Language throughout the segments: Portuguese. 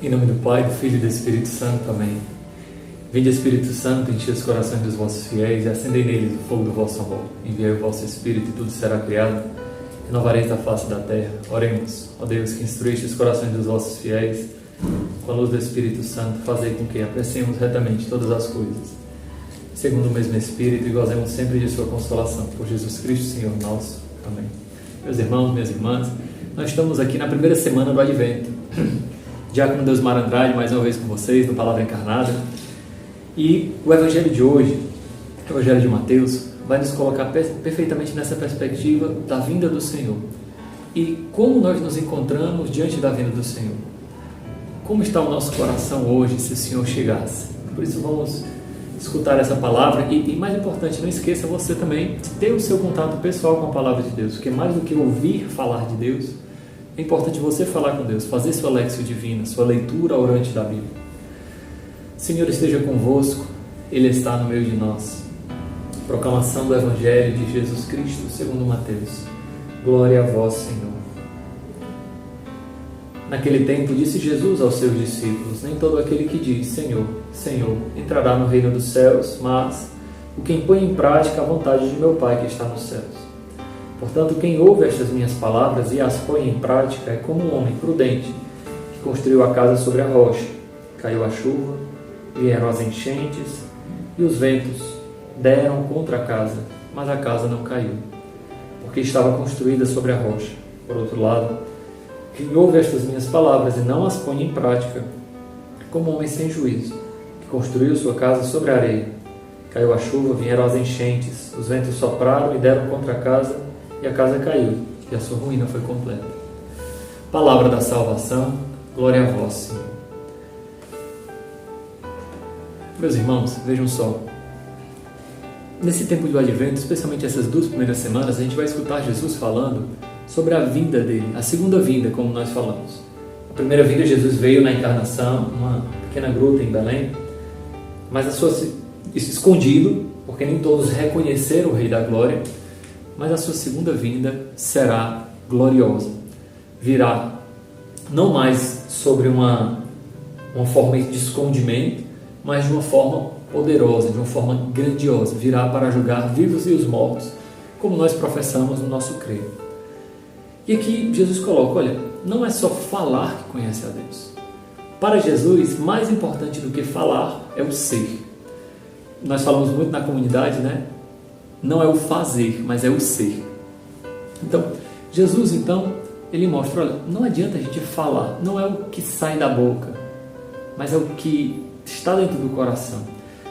Em nome do Pai, do Filho e do Espírito Santo. Amém. Vinde, Espírito Santo, enche os corações dos vossos fiéis e acendei neles o fogo do vosso amor. Enviai o vosso Espírito e tudo será criado. Renovareis a face da terra. Oremos. Ó Deus, que instruíste os corações dos vossos fiéis, com a luz do Espírito Santo, fazei com que apreciemos retamente todas as coisas, segundo o mesmo Espírito, e gozemos sempre de sua consolação. Por Jesus Cristo, Senhor nosso. Amém. Meus irmãos, minhas irmãs, nós estamos aqui na primeira semana do Advento. Diácono Deusmar Andrade, mais uma vez com vocês, no Palavra Encarnada. E o Evangelho de hoje, o Evangelho de Mateus, vai nos colocar perfeitamente nessa perspectiva da vinda do Senhor. E como nós nos encontramos diante da vinda do Senhor. Como está o nosso coração hoje, se o Senhor chegasse? Por isso vamos escutar essa palavra e mais importante, não esqueça você também de ter o seu contato pessoal com a Palavra de Deus, porque mais do que ouvir falar de Deus, é importante você falar com Deus, fazer sua lexio divina, sua leitura orante da Bíblia. Senhor esteja convosco, Ele está no meio de nós. Proclamação do Evangelho de Jesus Cristo, segundo Mateus. Glória a vós, Senhor. Naquele tempo disse Jesus aos seus discípulos: nem todo aquele que diz Senhor, Senhor, entrará no reino dos céus, mas o quem põe em prática a vontade de meu Pai que está nos céus. Portanto, quem ouve estas minhas palavras e as põe em prática é como um homem prudente que construiu a casa sobre a rocha. Caiu a chuva, vieram as enchentes e os ventos deram contra a casa, mas a casa não caiu, porque estava construída sobre a rocha. Por outro lado, quem ouve estas minhas palavras e não as põe em prática é como um homem sem juízo que construiu sua casa sobre a areia. Caiu a chuva, vieram as enchentes, os ventos sopraram e deram contra a casa, e a casa caiu, e a sua ruína foi completa. Palavra da salvação, glória a vós, Senhor. Meus irmãos, vejam só. Nesse tempo do Advento, especialmente essas 2 primeiras semanas, a gente vai escutar Jesus falando sobre a vinda dele, a segunda vinda, como nós falamos. A primeira vinda, Jesus veio na encarnação, numa pequena gruta em Belém, mas isso escondido, porque nem todos reconheceram o Rei da Glória. Mas a sua segunda vinda será gloriosa. Virá não mais sobre uma forma de escondimento, mas de uma forma poderosa, de uma forma grandiosa. Virá para julgar vivos e os mortos, como nós professamos no nosso credo. E aqui Jesus coloca, olha, não é só falar que conhece a Deus. Para Jesus, mais importante do que falar é o ser. Nós falamos muito na comunidade, né? Não é o fazer, mas é o ser. Então, Jesus, ele mostra, olha, não adianta a gente falar, não é o que sai da boca, mas é o que está dentro do coração.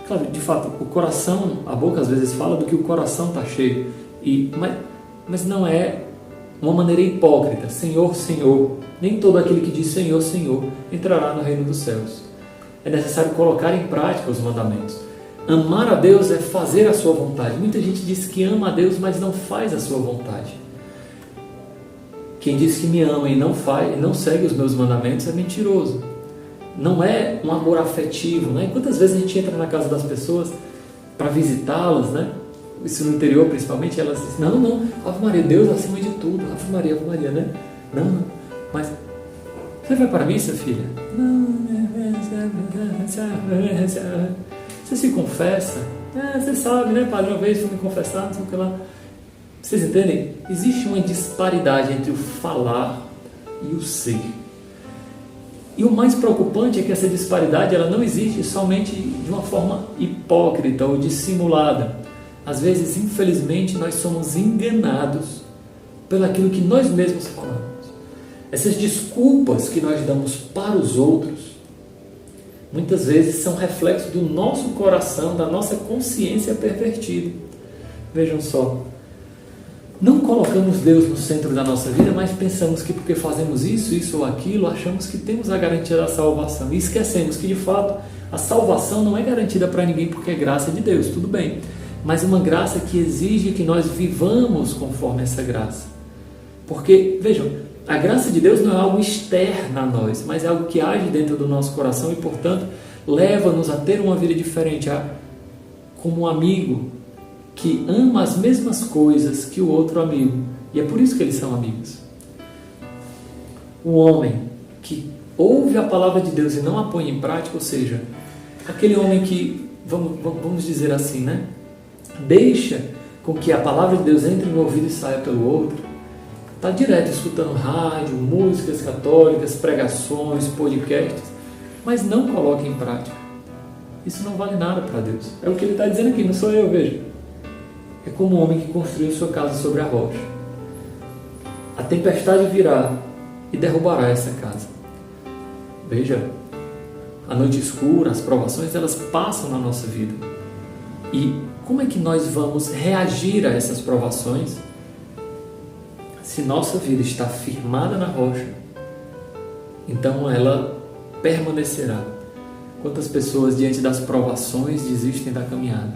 Claro, de fato, o coração, a boca às vezes fala do que o coração está cheio, mas não é uma maneira hipócrita. Senhor, Senhor, nem todo aquele que diz Senhor, Senhor entrará no reino dos céus. É necessário colocar em prática os mandamentos. Amar a Deus é fazer a sua vontade. Muita gente diz que ama a Deus, mas não faz a sua vontade. Quem diz que me ama e não segue os meus mandamentos é mentiroso. Não é um amor afetivo, né? Quantas vezes a gente entra na casa das pessoas para visitá-las, né? Isso no interior principalmente, elas dizem, não, Ave Maria, Deus acima de tudo, Ave Maria, né? Não, mas você vai para a missa, filha? Não, você se confessa? Você sabe, né, padre? Uma vez fui me confessar, não sei o que lá. Vocês entendem? Existe uma disparidade entre o falar e o ser. E o mais preocupante é que essa disparidade ela não existe somente de uma forma hipócrita ou dissimulada. Às vezes, infelizmente, nós somos enganados pelaquilo que nós mesmos falamos. Essas desculpas que nós damos para os outros muitas vezes são reflexos do nosso coração, da nossa consciência pervertida. Vejam só, não colocamos Deus no centro da nossa vida, mas pensamos que porque fazemos isso ou aquilo, achamos que temos a garantia da salvação. E esquecemos que, de fato, a salvação não é garantida para ninguém porque é graça de Deus, tudo bem. Mas uma graça que exige que nós vivamos conforme essa graça. Porque, vejam, a graça de Deus não é algo externo a nós, mas é algo que age dentro do nosso coração e, portanto, leva-nos a ter uma vida diferente, como um amigo que ama as mesmas coisas que o outro amigo. E é por isso que eles são amigos. Um homem que ouve a palavra de Deus e não a põe em prática, ou seja, aquele homem que, vamos dizer assim, né? Deixa com que a palavra de Deus entre no ouvido e saia pelo outro, está direto escutando rádio, músicas católicas, pregações, podcasts, mas não coloca em prática. Isso não vale nada para Deus. É o que ele está dizendo aqui, não sou eu, veja. É como um homem que construiu sua casa sobre a rocha. A tempestade virá e derrubará essa casa. Veja, a noite escura, as provações, elas passam na nossa vida. E como é que nós vamos reagir a essas provações? Se nossa vida está firmada na rocha, então ela permanecerá. Quantas pessoas diante das provações desistem da caminhada?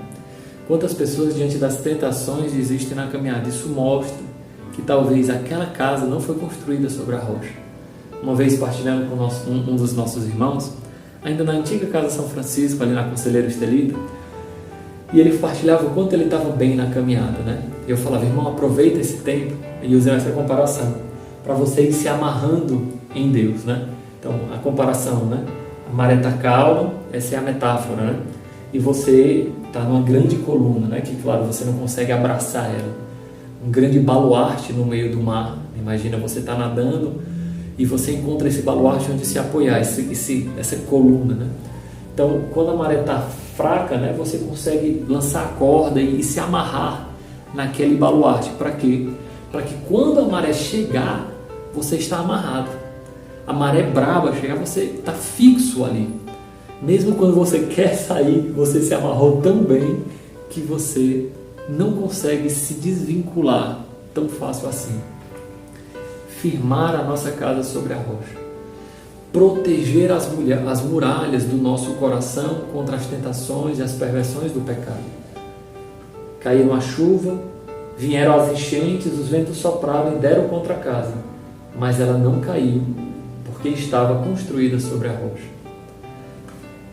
Quantas pessoas diante das tentações desistem na caminhada? Isso mostra que talvez aquela casa não foi construída sobre a rocha. Uma vez partilhando com um dos nossos irmãos, ainda na antiga Casa São Francisco, ali na Conselheiro Estelita, e ele partilhava o quanto ele estava bem na caminhada, né? Eu falava, irmão, aproveita esse tempo, e usei essa comparação, para você ir se amarrando em Deus, né? Então, a comparação, né? A maré está calma, essa é a metáfora, né? E você está numa grande coluna, né? Que, claro, você não consegue abraçar ela. Um grande baluarte no meio do mar. Imagina, você está nadando e você encontra esse baluarte onde se apoiar, essa coluna, né? Então, quando a maré está fraca, né? Você consegue lançar a corda e se amarrar naquele baluarte. Para quê? Para que quando a maré chegar, você está amarrado. A maré braba chegar, você está fixo ali. Mesmo quando você quer sair, você se amarrou tão bem que você não consegue se desvincular tão fácil assim. Firmar a nossa casa sobre a rocha. Proteger as muralhas do nosso coração contra as tentações e as perversões do pecado. Caiu a chuva, vieram as enchentes, os ventos sopraram e deram contra a casa, mas ela não caiu, porque estava construída sobre a rocha.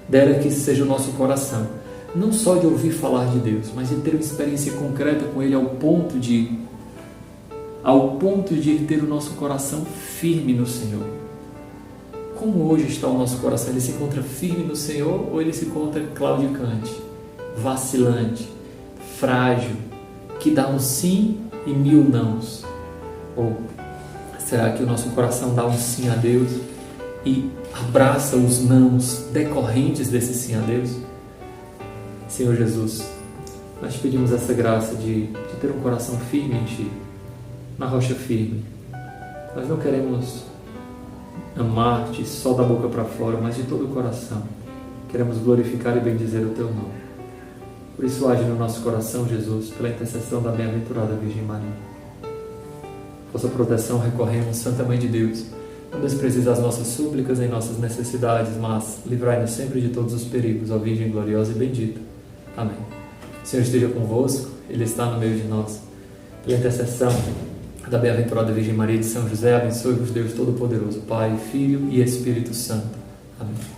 Dera que esse seja o nosso coração, não só de ouvir falar de Deus, mas de ter uma experiência concreta com Ele ao ponto de ter o nosso coração firme no Senhor. Como hoje está o nosso coração? Ele se encontra firme no Senhor ou ele se encontra claudicante, vacilante, frágil, que dá um sim e 1000 nãos? Ou será que o nosso coração dá um sim a Deus e abraça os nãos decorrentes desse sim a Deus? Senhor Jesus, nós te pedimos essa graça de ter um coração firme em Ti, na rocha firme. Nós não queremos amar-te só da boca para fora, mas de todo o coração. Queremos glorificar e bendizer o Teu nome. Por isso, age no nosso coração, Jesus, pela intercessão da bem-aventurada Virgem Maria. Vossa proteção recorremos, Santa Mãe de Deus. Não desprezeis as nossas súplicas em nossas necessidades, mas livrai-nos sempre de todos os perigos, ó Virgem gloriosa e bendita. Amém. O Senhor esteja convosco, Ele está no meio de nós. Pela intercessão da bem-aventurada Virgem Maria de São José, abençoe-vos Deus Todo-Poderoso, Pai, Filho e Espírito Santo. Amém.